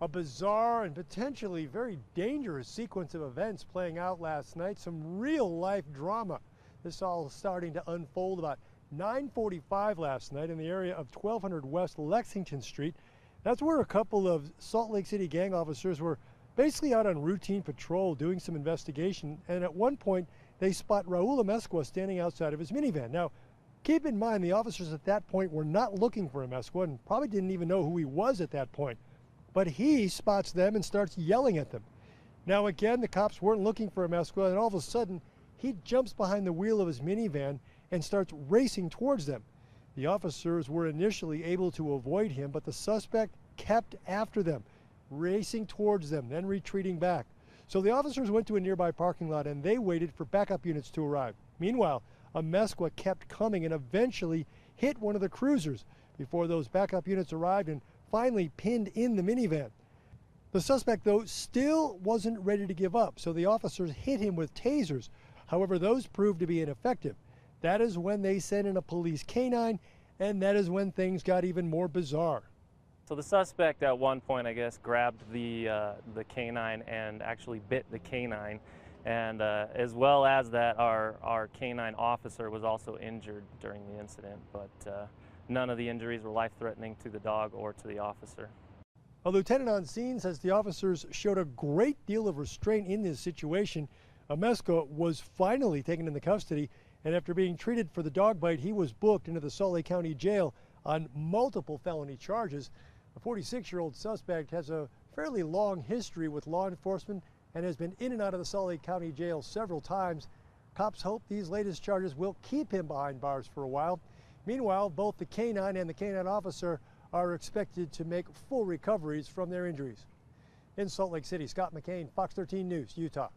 A bizarre and potentially very dangerous sequence of events playing out last night. Some real life drama. This all starting to unfold about 9:45 last night in the area of 1200 West Lexington Street. That's where a couple of Salt Lake City gang officers were basically out on routine patrol doing some investigation, and at one point they spot Raul Amezcua standing outside of his minivan. Now, keep in mind the officers at that point were not looking for Amezcua and probably didn't even know who he was at that point. But he spots them and starts yelling at them. Now again, the cops weren't looking for Amezcua, and all of a sudden he jumps behind the wheel of his minivan and starts racing towards them. The officers were initially able to avoid him, but the suspect kept after them, racing towards them, then retreating back. So the officers went to a nearby parking lot and they waited for backup units to arrive. Meanwhile, Amezcua kept coming and eventually hit one of the cruisers before those backup units arrived and finally pinned in the minivan. The suspect, though, still wasn't ready to give up, so the officers hit him with tasers. However, those proved to be ineffective. That is when they sent in a police canine, and that is when things got even more bizarre. So the suspect at one point, I guess, grabbed the canine and actually bit the canine. And as well as that, our canine officer was also injured during the incident, but none of the injuries were life-threatening to the dog or to the officer. A lieutenant on scene says the officers showed a great deal of restraint in this situation. Amezcua was finally taken into custody, and after being treated for the dog bite, he was booked into the Salt Lake County Jail on multiple felony charges. The 46-year-old suspect has a fairly long history with law enforcement and has been in and out of the Salt Lake County Jail several times. Cops hope these latest charges will keep him behind bars for a while. Meanwhile, both the canine and the canine officer are expected to make full recoveries from their injuries. In Salt Lake City, Scott McCain, Fox 13 News, Utah.